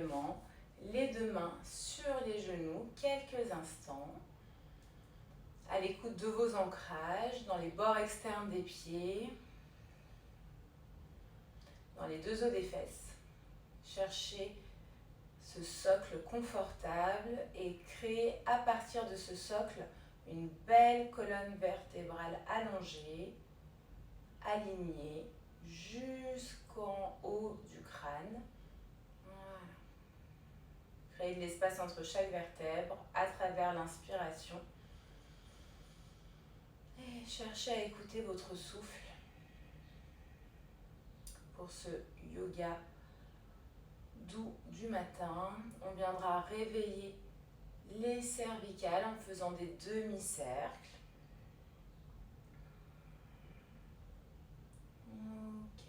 confortablement, les deux mains sur les genoux, quelques instants, à l'écoute de vos ancrages, dans les bords externes des pieds, dans les deux os des fesses. Cherchez ce socle confortable et créez à partir de ce socle une belle colonne vertébrale allongée, alignée jusqu'en haut du crâne. Voilà. Créez de l'espace entre chaque vertèbre à travers l'inspiration. Et cherchez à écouter votre souffle pour ce yoga doux du matin. On viendra réveiller les cervicales en faisant des demi-cercles. Ok.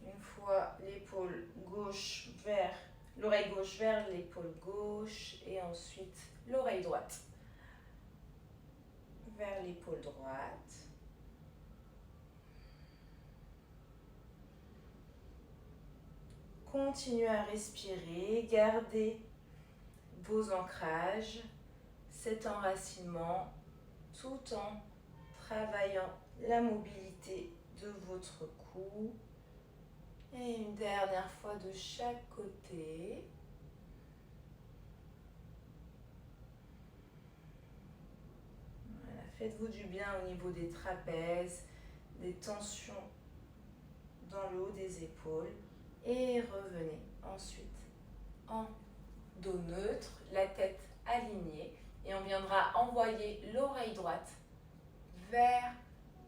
Une fois l'épaule gauche vers l'oreille gauche vers l'épaule gauche et ensuite l'oreille droite vers l'épaule droite. Continuez à respirer, gardez vos ancrages, cet enracinement, tout en travaillant la mobilité de votre cou. Et une dernière fois de chaque côté. Voilà, faites-vous du bien au niveau des trapèzes, des tensions dans le haut des épaules. Et revenez ensuite en dos neutre, la tête alignée. Et on viendra envoyer l'oreille droite vers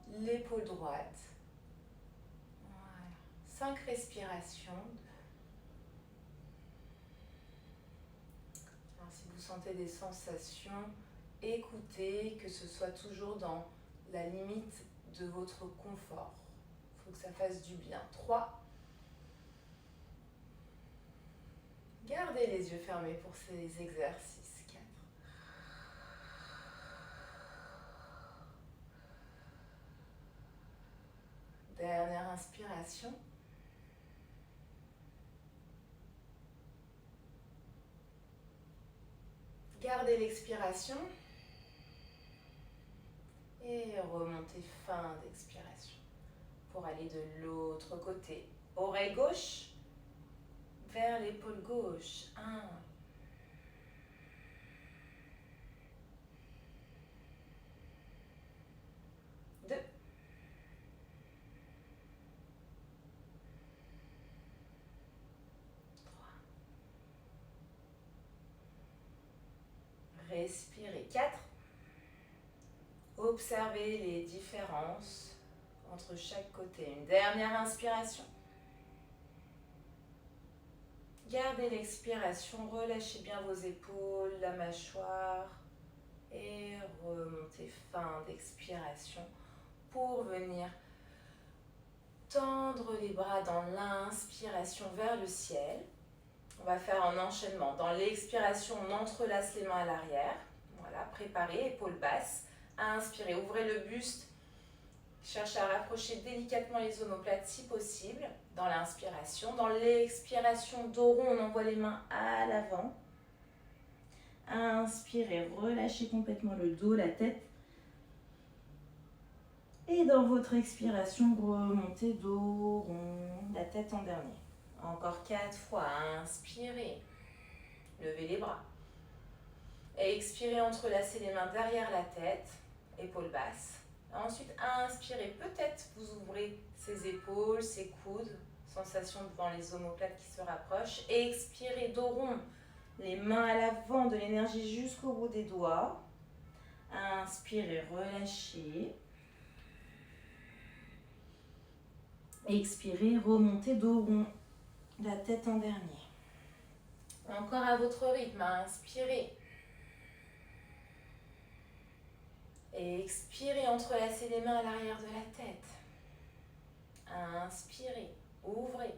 l'épaule droite. Voilà. 5 respirations. Alors, si vous sentez des sensations, écoutez, que ce soit toujours dans la limite de votre confort. Il faut que ça fasse du bien. 3. Gardez les yeux fermés pour ces exercices. 4. Dernière inspiration. Gardez l'expiration. Et remontez fin d'expiration. Pour aller de l'autre côté. Oreille gauche vers l'épaule gauche. 1. 2. 3. Respirez. 4. Observez les différences entre chaque côté. Une dernière inspiration. Gardez l'expiration, relâchez bien vos épaules, la mâchoire et remontez fin d'expiration pour venir tendre les bras dans l'inspiration vers le ciel. On va faire un enchaînement. Dans l'expiration, on entrelace les mains à l'arrière. Voilà, préparez, épaules basses. Inspirez, ouvrez le buste. Cherchez à rapprocher délicatement les omoplates si possible dans l'inspiration. Dans l'expiration, dos rond, on envoie les mains à l'avant. Inspirez, relâchez complètement le dos, la tête. Et dans votre expiration, remontez dos rond, la tête en dernier. Encore 4 fois. Inspirez, levez les bras. Et expirez, entrelacez les mains derrière la tête, épaules basses. Ensuite, inspirez, peut-être vous ouvrez ses épaules, ses coudes, sensation devant les omoplates qui se rapprochent. Et expirez, dos rond, les mains à l'avant, de l'énergie jusqu'au bout des doigts. Inspirez, relâchez. Expirez, remontez, dos rond, la tête en dernier. Encore à votre rythme, inspirez. Et expirez, entrelacez les mains à l'arrière de la tête. Inspirez, ouvrez.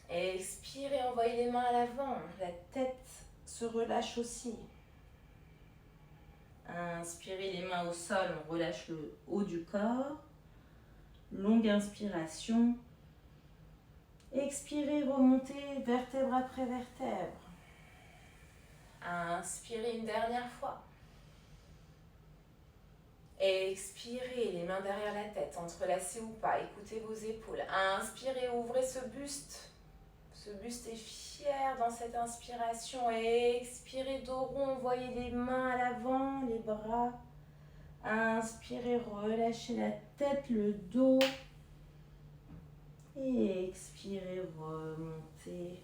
Et expirez, envoyez les mains à l'avant. La tête se relâche aussi. Inspirez, les mains au sol, on relâche le haut du corps. Longue inspiration. Expirez, remontez vertèbre après vertèbre. Inspirez une dernière fois. Expirez, les mains derrière la tête, entrelacez ou pas, écoutez vos épaules. Inspirez, ouvrez ce buste. Ce buste est fier dans cette inspiration. Expirez, dos rond, envoyez les mains à l'avant, les bras. Inspirez, relâchez la tête, le dos. Et expirez, remontez.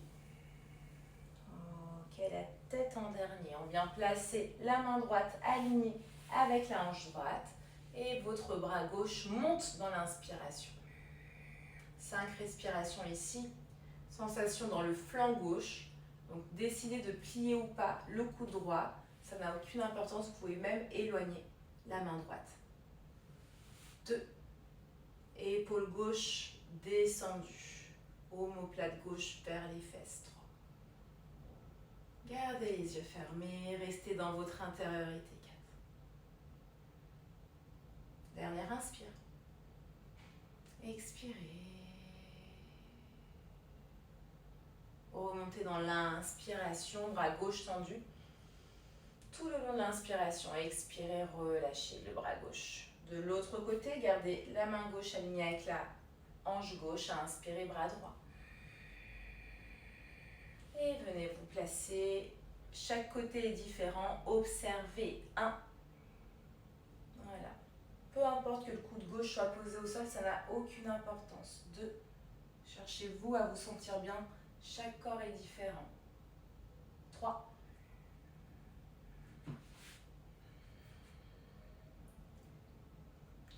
Ok, la tête en dernier. On vient placer la main droite alignée avec la hanche droite. Et votre bras gauche monte dans l'inspiration. 5 respirations ici. Sensation dans le flanc gauche. Donc décidez de plier ou pas le coude droit. Ça n'a aucune importance. Vous pouvez même éloigner la main droite. 2. Épaule gauche descendue. Omoplate gauche vers les fesses. 3. Gardez les yeux fermés. Restez dans votre intériorité. 4. Dernière inspire. Expirez. Remontez dans l'inspiration, bras gauche tendu. Tout le long de l'inspiration, expirez, relâchez le bras gauche. De l'autre côté, gardez la main gauche alignée avec la hanche gauche. Inspirez, bras droit. Et venez vous placer. Chaque côté est différent. Observez. 1. Voilà. Peu importe que le coude gauche soit posé au sol, ça n'a aucune importance. 2. Cherchez-vous à vous sentir bien. Chaque corps est différent. 3.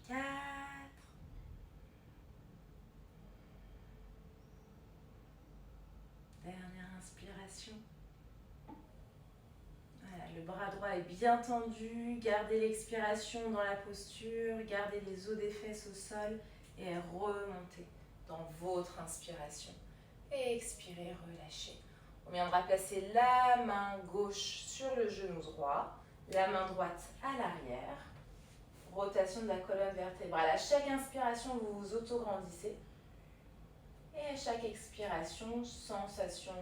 4. Dernière inspiration. Voilà, le bras droit est bien tendu. Gardez l'expiration dans la posture. Gardez les os des fesses au sol et remontez dans votre inspiration. Et expirez, relâchez. On viendra placer la main gauche sur le genou droit, la main droite à l'arrière. Rotation de la colonne vertébrale. À chaque inspiration, vous vous auto-grandissez. Et à chaque expiration, sensation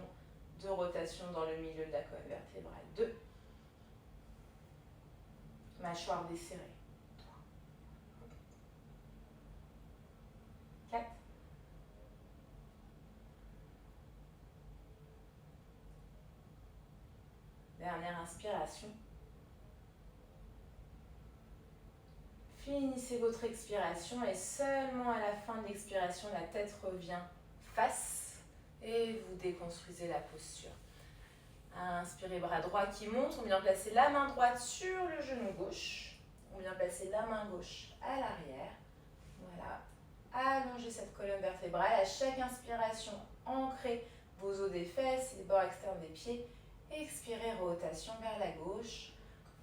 de rotation dans le milieu de la colonne vertébrale. 2. Mâchoire desserrée. 3. 4. Dernière inspiration. Finissez votre expiration et seulement à la fin de l'expiration, la tête revient face et vous déconstruisez la posture. Inspirez, bras droit qui monte. On vient placer la main droite sur le genou gauche. On vient placer la main gauche à l'arrière. Voilà. Allongez cette colonne vertébrale. À chaque inspiration, ancrez vos os des fesses, les bords externes des pieds. Expirez, rotation vers la gauche.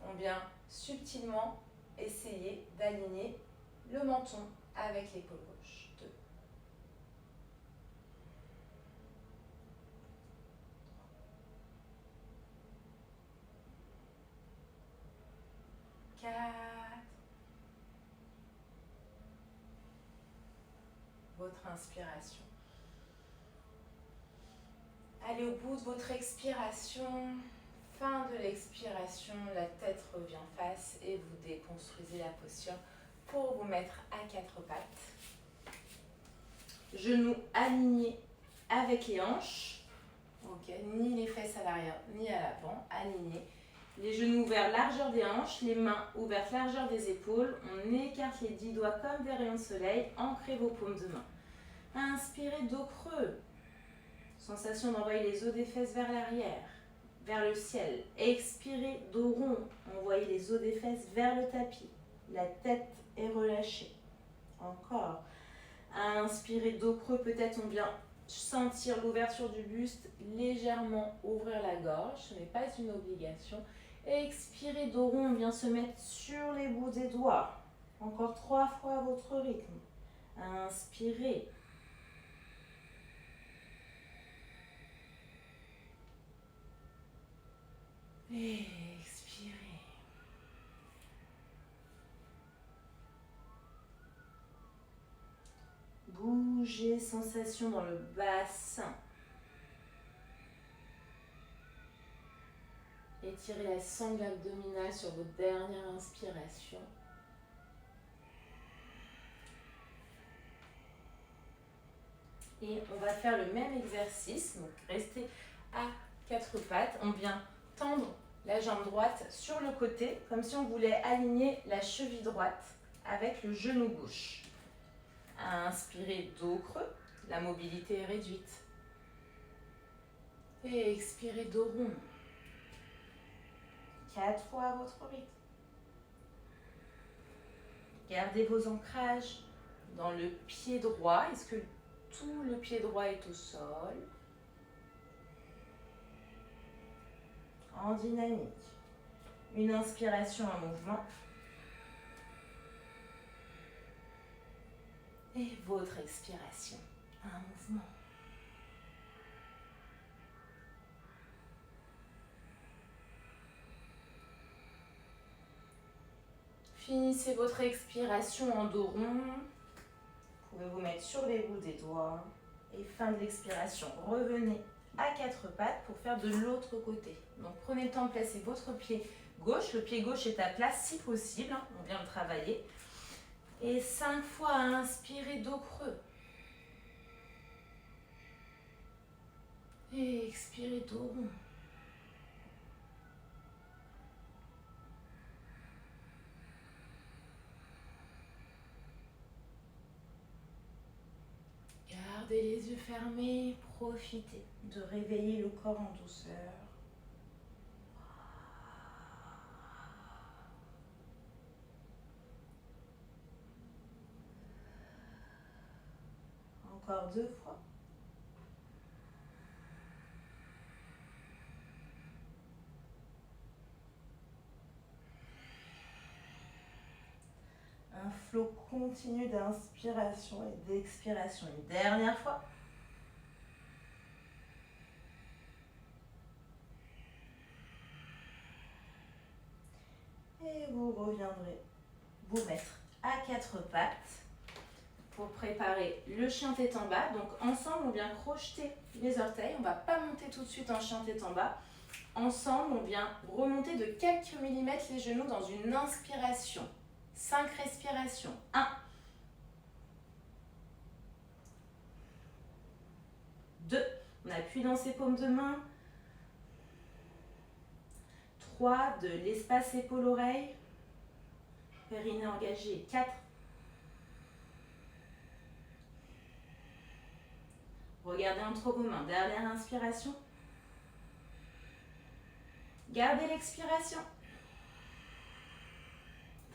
On vient subtilement essayer d'aligner le menton avec l'épaule gauche. 2. 4. Votre inspiration. Allez au bout de votre expiration. Fin de l'expiration, la tête revient face et vous déconstruisez la posture pour vous mettre à 4 pattes. Genoux alignés avec les hanches. Ok, ni les fesses à l'arrière ni à l'avant, alignés. Les genoux ouverts largeur des hanches, les mains ouvertes largeur des épaules. On écarte les 10 doigts comme des rayons de soleil. Ancrez vos paumes de main. Inspirez, dos creux. Sensation d'envoyer les os des fesses vers l'arrière, vers le ciel. Expirez, dos rond. Envoyez les os des fesses vers le tapis. La tête est relâchée. Encore. Inspirez, dos creux. Peut-être on vient sentir l'ouverture du buste, légèrement ouvrir la gorge. Ce n'est pas une obligation. Expirez, dos rond. On vient se mettre sur les bouts des doigts. Encore 3 fois à votre rythme. Inspirez. Et expirez. bouger, sensation dans le bassin. Étirez la sangle abdominale sur votre dernière inspiration. Et on va faire le même exercice. Donc, restez à quatre pattes. On vient tendre la jambe droite sur le côté, comme si on voulait aligner la cheville droite avec le genou gauche. Inspirez, dos creux. La mobilité est réduite. Et expirez, dos rond. 4 fois à votre rythme. Gardez vos ancrages dans le pied droit. Est-ce que tout le pied droit est au sol? En dynamique. Une inspiration, un mouvement. Et votre expiration, un mouvement. Finissez votre expiration en dos rond. Vous pouvez vous mettre sur les bouts des doigts. Et fin de l'expiration, revenez à quatre pattes pour faire de l'autre côté. Donc prenez le temps de placer votre pied gauche. Le pied gauche est à plat si possible. On vient le travailler. Et 5 fois à inspirer, dos creux. Et expirez, dos rond. Gardez les yeux fermés, profitez de réveiller le corps en douceur. Encore 2 fois. Un flot continu d'inspiration et d'expiration. Une dernière fois. Et vous reviendrez vous mettre à quatre pattes pour préparer le chien tête en bas. Donc ensemble, on vient crocheter les orteils. On ne va pas monter tout de suite en chien tête en bas. Ensemble, on vient remonter de quelques millimètres les genoux dans une inspiration. 5 respirations. 1. 2. On appuie dans ses paumes de main. 3. De l'espace épaule-oreille. Périnée engagé. 4. Regardez entre vos mains. Dernière inspiration. Gardez l'expiration.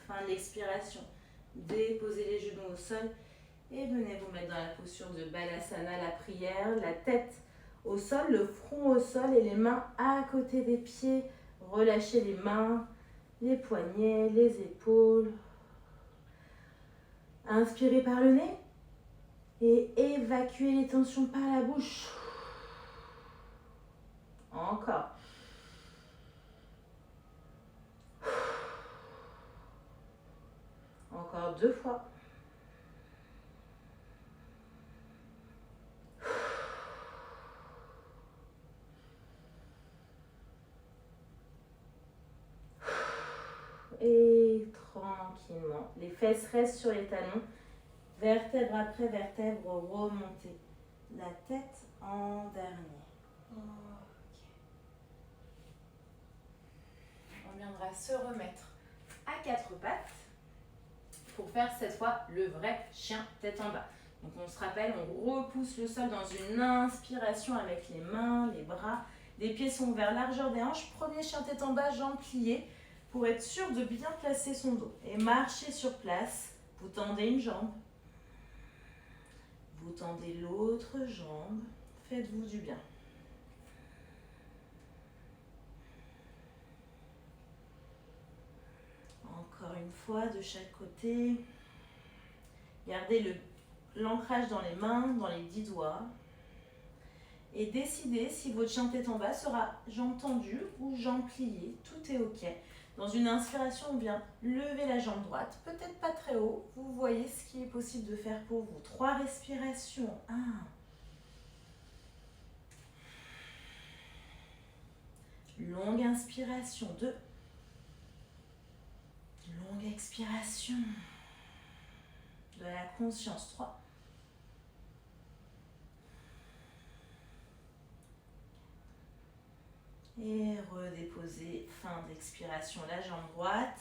Fin de l'expiration. Déposez les genoux au sol et venez vous mettre dans la posture de Balasana, la prière. La tête au sol, le front au sol et les mains à côté des pieds. Relâchez les mains, les poignets, les épaules. Inspirez par le nez et évacuez les tensions par la bouche. Encore. Encore 2 fois. Et tranquillement, les fesses restent sur les talons. Vertèbre après vertèbre, remontez. La tête en dernier. Okay. On viendra se remettre à quatre pattes pour faire cette fois le vrai chien tête en bas. Donc on se rappelle, on repousse le sol dans une inspiration avec les mains, les bras. Les pieds sont ouverts, largeur des hanches. Premier chien tête en bas, jambes pliées pour être sûr de bien placer son dos. Et marchez sur place. Vous tendez une jambe. Vous tendez l'autre jambe. Faites-vous du bien. Encore une fois, de chaque côté. Gardez l'ancrage dans les mains, dans les 10 doigts. Et décidez si votre chien tête en bas sera jambes tendues ou jambes pliées. Tout est OK. Dans une inspiration, on vient lever la jambe droite, peut-être pas très haut. Vous voyez ce qui est possible de faire pour vous. 3 respirations. 1. Longue inspiration. 2. Longue expiration. De la conscience. 3. Et redéposer, fin d'expiration, la jambe droite.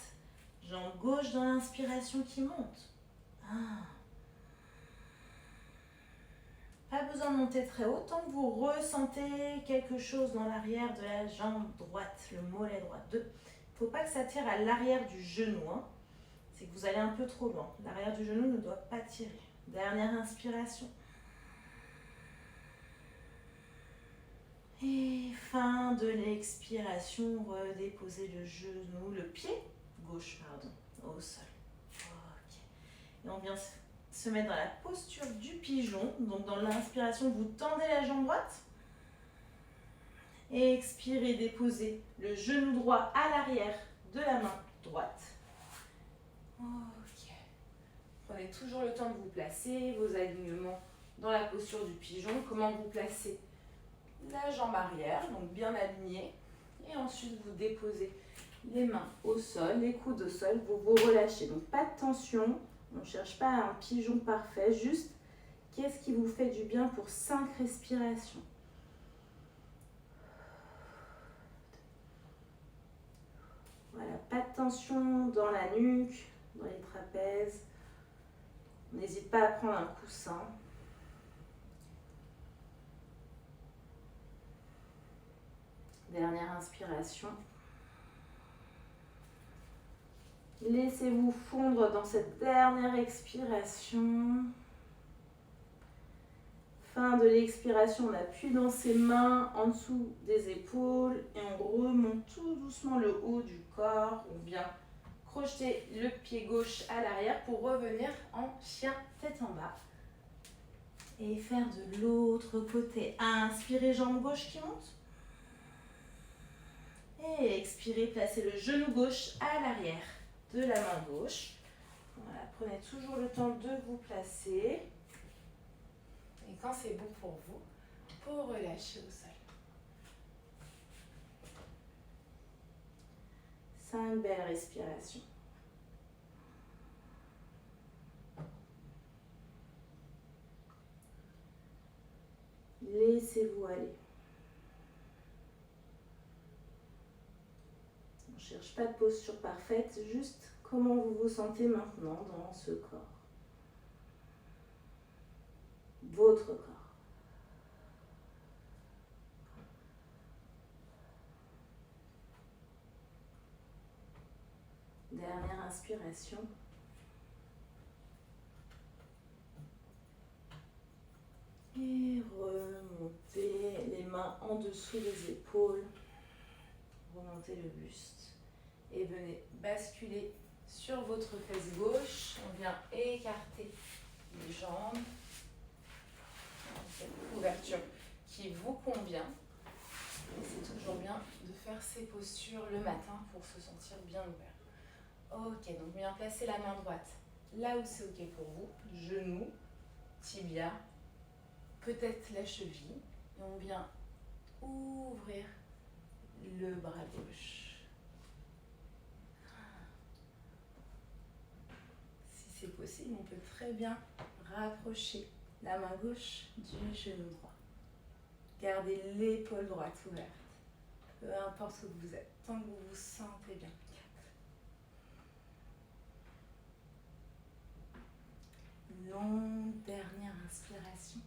Jambe gauche dans l'inspiration qui monte. 1. Pas besoin de monter très haut, tant que vous ressentez quelque chose dans l'arrière de la jambe droite, le mollet droit. 2. Il ne faut pas que ça tire à l'arrière du genou. C'est que vous allez un peu trop loin. L'arrière du genou ne doit pas tirer. Dernière inspiration. Et fin de l'expiration, redéposez le genou, le pied gauche, au sol. Ok. Et on vient se mettre dans la posture du pigeon. Donc dans l'inspiration, vous tendez la jambe droite. Et expirez, déposez le genou droit à l'arrière de la main droite. Ok. Prenez toujours le temps de vous placer, vos alignements dans la posture du pigeon. Comment vous placez la jambe arrière, donc bien alignée. Et ensuite, vous déposez les mains au sol, les coudes au sol, vous vous relâchez. Donc pas de tension, on ne cherche pas un pigeon parfait, juste qu'est-ce qui vous fait du bien pour 5 respirations. Voilà, pas de tension dans la nuque, dans les trapèzes. N'hésite pas à prendre un coussin. Dernière inspiration. Laissez-vous fondre dans cette dernière expiration. Fin de l'expiration, on appuie dans ses mains en dessous des épaules et on remonte tout doucement le haut du corps. On vient crocheter le pied gauche à l'arrière pour revenir en chien tête en bas. Et faire de l'autre côté. Inspirez, jambe gauche qui monte. Et expirez, placez le genou gauche à l'arrière de la main gauche. Voilà, prenez toujours le temps de vous placer. Et quand c'est bon pour vous relâcher au sol. 5 belles respirations. Laissez-vous aller. On ne cherche pas de posture parfaite, juste comment vous vous sentez maintenant dans ce corps. Votre corps. Dernière inspiration. Et remontez les mains en dessous des épaules. Remontez le buste. Et venez basculer sur votre fesse gauche. On vient écarter les jambes. Cette ouverture qui vous convient. Et c'est toujours bien de faire ces postures le matin pour se sentir bien ouvert. Ok, donc bien placer la main droite là où c'est ok pour vous. Genou, tibia, peut-être la cheville. Et on vient ouvrir le bras gauche. Si c'est possible, on peut très bien rapprocher la main gauche du genou droit. Gardez l'épaule droite ouverte. Peu importe où vous êtes, tant que vous vous sentez bien. Longue dernière inspiration.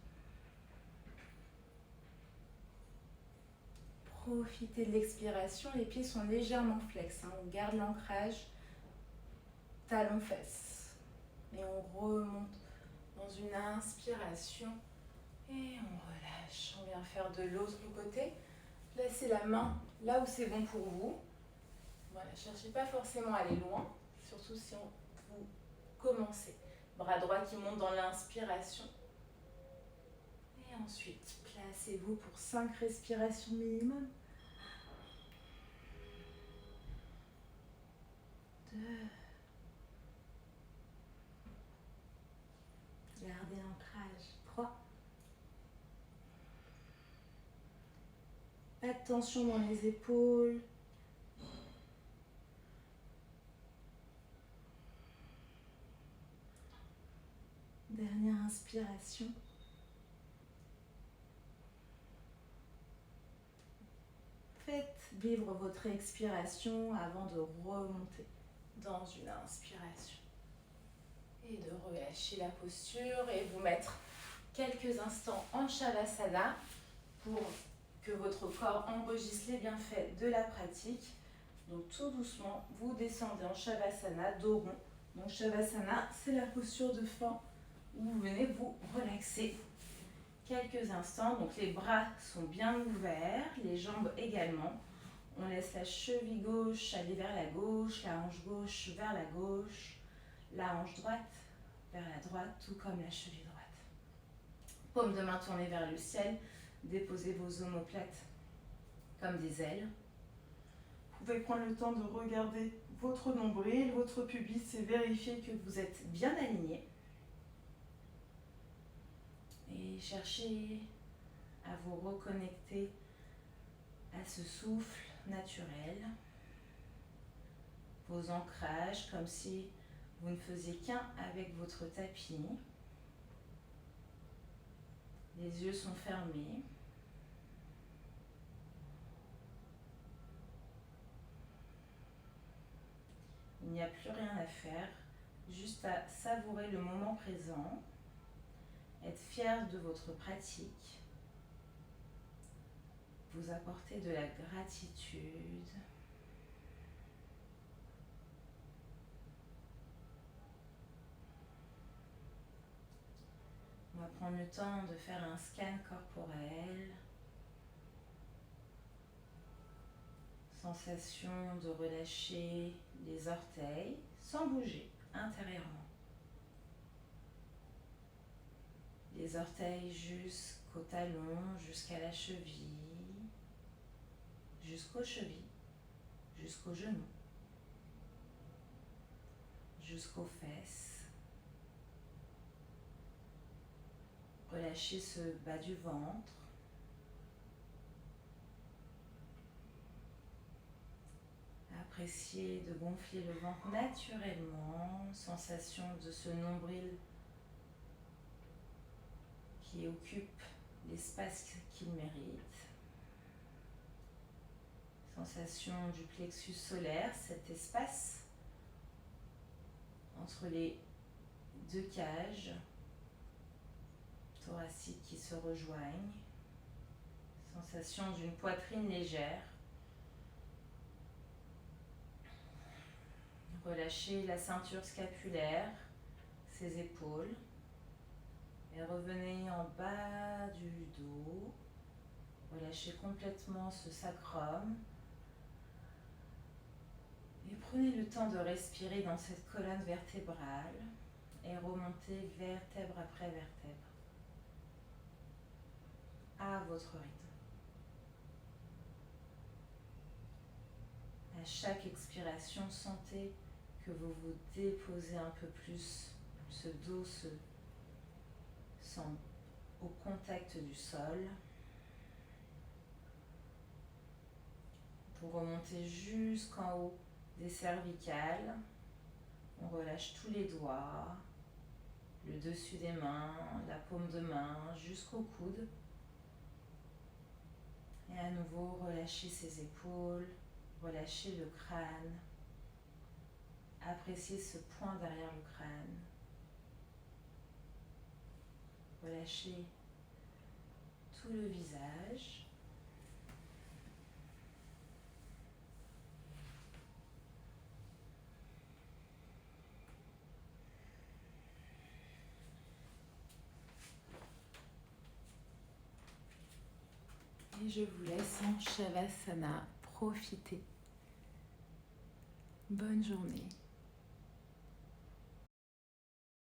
Profitez de l'expiration, les pieds sont légèrement flex. On garde l'ancrage, talon-fesses. Et on remonte dans une inspiration et on relâche. On vient faire de l'autre côté. Placez la main là où c'est bon pour vous. Voilà, cherchez pas forcément à aller loin, surtout si vous commencez. Bras droit qui monte dans l'inspiration. Et ensuite, placez-vous pour 5 respirations minimum. 2. Gardez l'ancrage. 3. Pas de tension dans les épaules. Dernière inspiration. Faites vivre votre expiration avant de remonter dans une inspiration. Et de relâcher la posture et vous mettre quelques instants en Shavasana pour que votre corps enregistre les bienfaits de la pratique. Donc tout doucement, vous descendez en Shavasana, dos rond. Donc Shavasana, c'est la posture de fin où vous venez vous relaxer quelques instants. Donc les bras sont bien ouverts, les jambes également. On laisse la cheville gauche aller vers la gauche, la hanche gauche vers la gauche, la hanche droite vers la droite, tout comme la cheville droite. Paume de main tournée vers le ciel, déposez vos omoplates comme des ailes. Vous pouvez prendre le temps de regarder votre nombril, votre pubis et vérifier que vous êtes bien aligné. Et cherchez à vous reconnecter à ce souffle naturel, vos ancrages, comme si vous ne faisiez qu'un avec votre tapis. Les yeux sont fermés. Il n'y a plus rien à faire, juste à savourer le moment présent, être fier de votre pratique, vous apporter de la gratitude. On va prendre le temps de faire un scan corporel. Sensation de relâcher les orteils sans bouger intérieurement. Les orteils jusqu'au talon, jusqu'à la cheville, jusqu'aux chevilles, jusqu'aux genoux, jusqu'aux fesses. Relâchez ce bas du ventre. Appréciez de gonfler le ventre naturellement, sensation de ce nombril qui occupe l'espace qu'il mérite. Sensation du plexus solaire, cet espace entre les deux cages thoraciques qui se rejoignent. Sensation d'une poitrine légère. Relâchez la ceinture scapulaire, ses épaules. Et revenez en bas du dos. Relâchez complètement ce sacrum. Et prenez le temps de respirer dans cette colonne vertébrale et remontez vertèbre après vertèbre à votre rythme. À chaque expiration, sentez que vous vous déposez un peu plus, ce dos se sent au contact du sol. Vous remontez jusqu'en haut des cervicales. On relâche tous les doigts, le dessus des mains, la paume de main jusqu'au coude. Et à nouveau, relâchez ses épaules, relâchez le crâne. Appréciez ce point derrière le crâne. Relâchez tout le visage. Et je vous laisse en Shavasana. Profitez. Bonne journée.